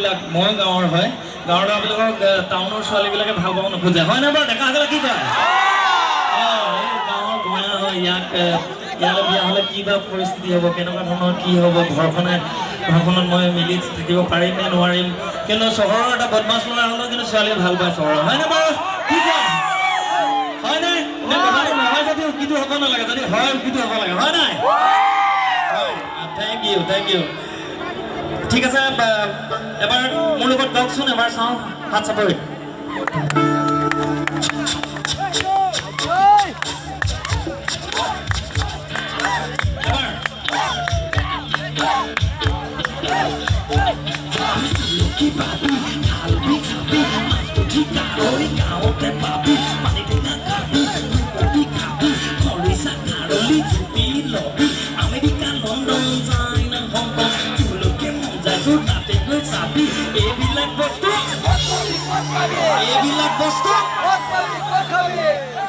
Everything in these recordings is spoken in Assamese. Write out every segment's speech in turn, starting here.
ল'ৰাবিলাক মই গাঁৱৰ হয় গাঁৱৰ ল'ৰাবিলাকক টাউনৰ ছোৱালীবিলাকে ভাল পাব নোখোজে হয় নাই বাৰু ডেকাসকলে কি কয় এই গাঁৱৰ গঞা হয় ইয়ালৈ বিয়া হ'লে কি বা পৰিস্থিতি হ'ব কেনেকুৱা ধৰণৰ কি হ'ব ঘৰখনত মই মিলি থাকিব পাৰিম নে নোৱাৰিম কিন্তু চহৰৰ এটা বদমাছ ল'ৰা হ'লেও কিন্তু ছোৱালীয়ে ভাল পায় চহৰৰ হয় নে বাৰু কি কয় হয় নাই নে কথাটো নহয় যদিও কিটো হ'ব নালাগে যদি হয় কিটো হ'ব লাগে হয় নাই থেংক ইউ ঠিক আছে এবাৰ মোৰ লগত গাওকচোন এবাৰ চাওঁ হাত চাপৰি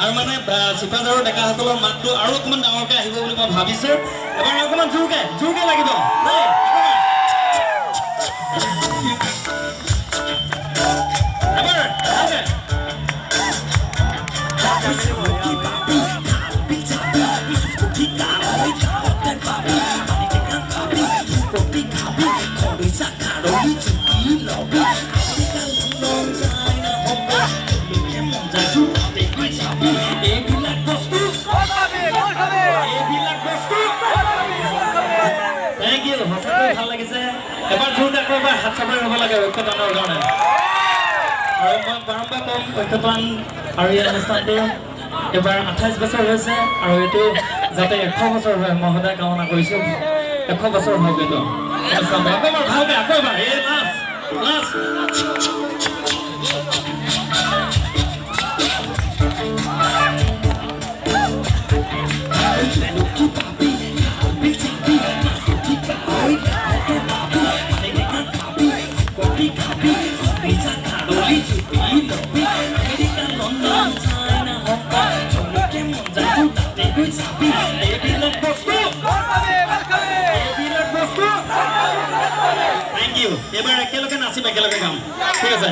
আৰু মানে চিপাঝাৰৰ ডেকাসকলৰ মাতটো আৰু অকণমান ডাঙৰকৈ আহিব বুলি মই ভাবিছোঁ এবাৰ অকণমান জোৰকৈ লাগিব ভাল লাগিছে এবাৰ জোৰকৈ আকৌ এবাৰ হাত চাপৰি হ'ব লাগে ঐক্যতানৰ কাৰণে আৰু মই বাৰম্বাৰ ক'ম ঐক্যতান আৰু এই অনুষ্ঠানটো এবাৰ 28 বছৰ হৈছে আৰু এইটো যাতে 100 বছৰ হয় মই সদায় কামনা কৰিছোঁ 100 বছৰ হওক এইটো আকৌ ভালকৈ আকৌ এবাৰ এই লাষ্ট এবাৰ একেলগে নাচিম একেলগে গাম ঠিক আছে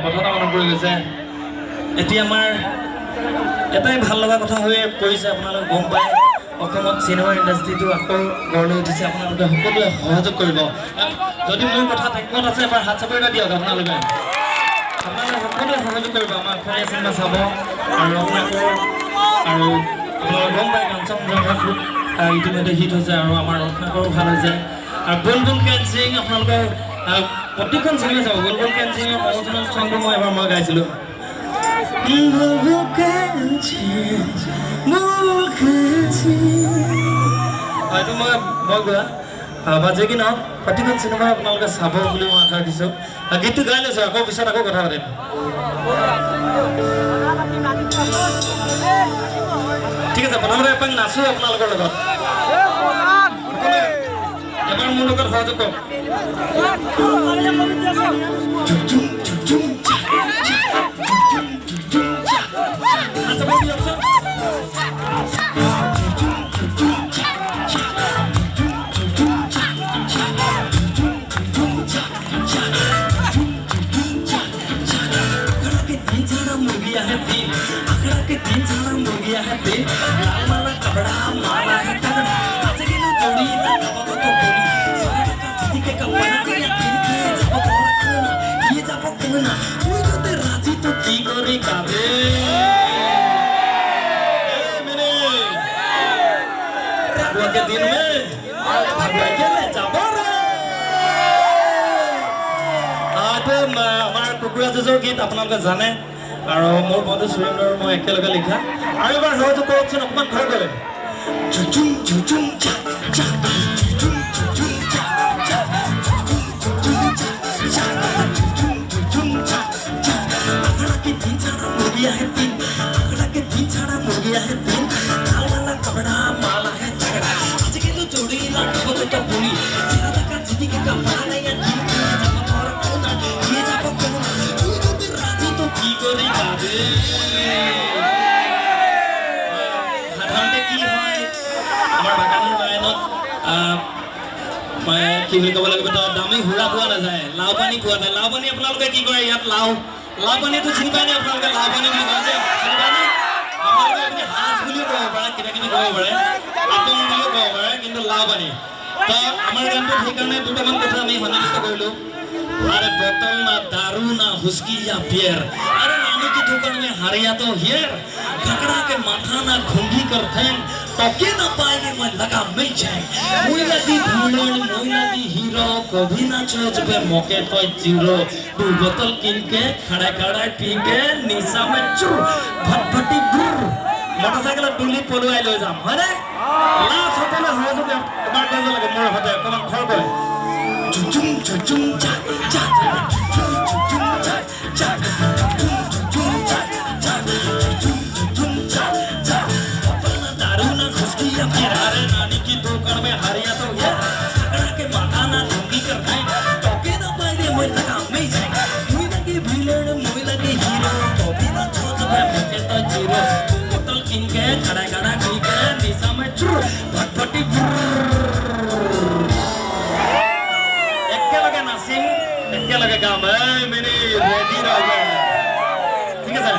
কথা এটা মনত পৰি গৈছে এতিয়া আমাৰ এটাই ভাল লগা কথা হৈ পৰিছে আপোনালোকে গম পায় অসমত চিনেমা ইণ্ডাষ্ট্ৰিটো আকৌ গঢ়লৈ উঠিছে আপোনালোকে সকলোৱে সহযোগ কৰিব যদি মোৰ কথা একমত আছে এবাৰ হাত চাপৰি দিয়ক আপোনালোকে সকলোৱে সহযোগ কৰিব আমাৰ অসমীয়া চিনেমা চাব আৰু আপোনালোকৰ আৰু গম পায় কাঞ্চন জংঘা ইতিমধ্যে হিট হৈছে আৰু আমাৰ ৰক্ষাকৰো ভাল হৈছে আৰু বুলবুল কেন সিং আপোনালোকৰ প্ৰতিখন চিনেমা চাব বুলবুল কেন সিঙৰ প্ৰমোচনেল চংটো মই এবাৰ মই গাইছিলোঁ হয়তো মই গোৱা বাজে কি নহওক প্ৰতিখন চিনেমা আপোনালোকে চাব বুলি মই আশা দিছোঁ গীতটো গাই লৈছোঁ আকৌ পিছত আকৌ কথা পাতিম ঠিক আছে প্ৰথমতে এপাক নাচোঁ আপোনালোকৰ লগত এবাৰ মোৰ লগত সহযোগ কৰক আমাৰ কুকুৰা যুঁজৰ গীত আপোনালোকে জানে আৰু মোৰ বন্ধু সুৰেন্দ্ৰ মই একেলগে লিখা আৰু এবাৰ সহযোগ কৰকচোন অকণমান ঘৰ গ'লে কি বুলি ক'ব লাগিব দামী হুৰা পোৱা নাযায় লাও পানী পোৱা যায় লাও পানী আপোনালোকে কি কৰে ইয়াত লাও পানীটো চিনি পায় নে আপোনালোকে লাও পানী বুলি কয় যে চিনি পায়নে আপোনালোকে হাঁহ বুলিও ক'ব পাৰে কিবা কিবি ক'ব পাৰে আপং বুলিও ক'ব পাৰে কিন্তু লাও পানী তো আমাৰ গানটোত সেইকাৰণে দুটামান কথা আমি সন্নিৱিষ্ট কৰিলোঁ अरे बोतल ना दारू ना हुस्की या बियर अरे नानी की दुकान में हरिया तो हियर घकड़ा के माथा ना घुंगी कर थैंग तो के ना पाएंगे मैं लगा मैं जाए मुई लगी भूलन मुई लगी हीरो कभी ना चोच पे मौके तो जीरो दो बोतल किन के खड़ा खड़ा पी के निशा में चुर भटभटी बुर मोटरसाइकिल डुली पलुआई লৈ যাম হয়নে লা সকলে সহযোগে এবাৰ কৰিব লাগে মোৰ হাতে অকমান খৰ কৰে চুচুম চুচুম চা চা চুচুম চুচুম চা চা চুচুম চুচুম চা চা চুচুম চুচুম চা চা अपना दारू ना खुशकी या फिरारे नानी की दुकान में हरिया तो ये घकड़ा के माथा ना ढूंढी कर खाए तो के ना पाए मैं लगा मैं जाए मुई लगी विलेन मुई लगी हीरो तो भी ना छोड़ पे मुके तो जीरो बोतल किन के खड़ा खड़ा पी के निशा में चुर भटभटी একেলগে গাম মেনি ৰেডি ৰাজা ঠিক আছে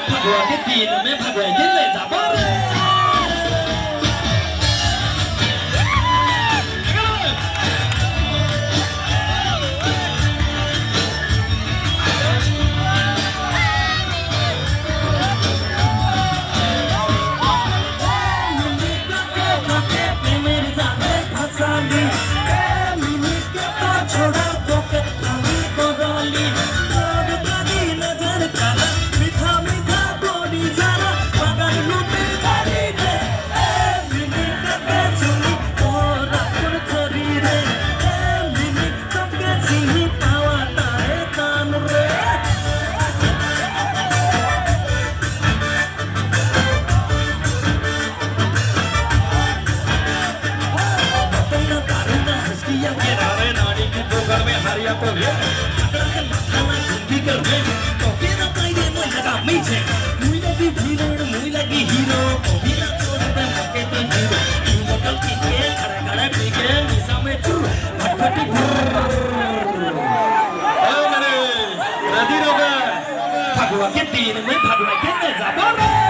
भगवा के दिन में भगवा के ले जा बारे muy lagi villain, muy lagi hero, combina todo দিন মই ভাবুৱাইকে নেযাব ৰে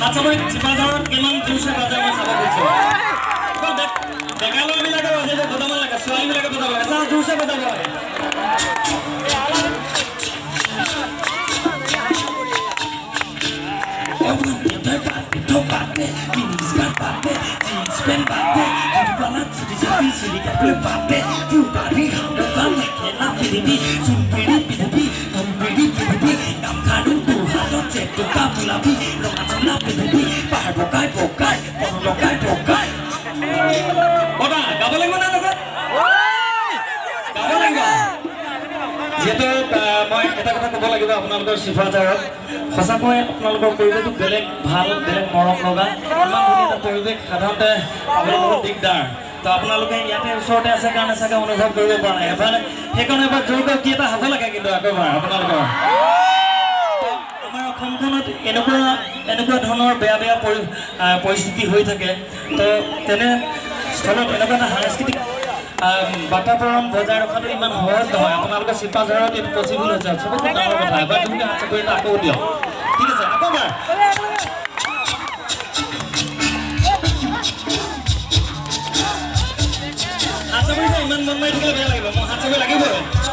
আচ্ছা মই চিপাঝাৰত কিমান জোৰছে বাজাই মই চাব গৈছো ডেকা ল'ৰাবিলাকে বাজাইছে বজাব লাগে ছোৱালীবিলাকে বজাব লাগে চাওঁ জোৰছে বজাব লাগে যিহেতু মই এটা কথা ক'ব লাগিব আপোনালোকৰ চিপাঝাৰত সঁচাকৈ আপোনালোকৰ পৰিৱেশটো বেলেগ ভাল বেলেগ মৰম লগা ইমান ধুনীয়া এটা পৰিৱেশ সাধাৰণতে আপোনালোকৰ দিগদাৰ তো আপোনালোকে ইয়াতে ওচৰতে আছে কাৰণে চাগে অনুভৱ কৰিব পৰা নাই এফালে সেইকাৰণে এবাৰ জোৰকৈ কি এটা হ'ব লাগে কিন্তু আকৌবাৰ আপোনালোকৰ আমাৰ অসমখনত এনেকুৱা ধৰণৰ বেয়া বেয়া পৰিস্থিতি হৈ থাকে তো তেনে স্থলত এনেকুৱা এটা সাংস্কৃতিক বাতাবৰণ বজাই ৰখাটো ইমান সহজ নহয় আপোনালোকে চিপাঝাৰত এইটো পচিবল হৈছে চবতকৈ ডাঙৰ কথা এবাৰ তুমি হাত কৰিলে আকৌ দিয়ক ঠিক আছে আকৌবাৰ হাত চাপৰিছে ইমান মন মাৰি থাকিলে বেয়া লাগিব মই হাত চাপৰি লাগিবই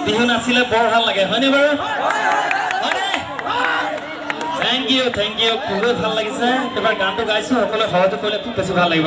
বিহু নাচিলে বৰ ভাল লাগে হয়নে বাৰু থেংক ইউ খুবেই ভাল লাগিছে এবাৰ গানটো গাইছো সকলোৱে সহযোগ কৰিলে খুব বেছি ভাল লাগিব